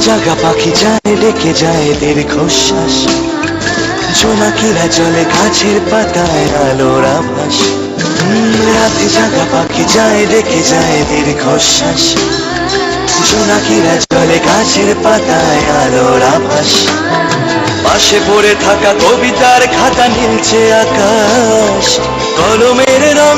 জাগা পাখি যায় ডেকে যায় দীর্ঘশ্বাস, জোনাকিরা চলে গাছের পাতায় আলোর আভাস। রাতে জাগা পাখি যায় ডেকে যায় দীর্ঘশ্বাস, জোনাকিরা চলে গাছের পাতায় আলোর আভাস। পাশে পড়ে থাকা কবিতার খাতা নীলছে আকাশ, কলমের রং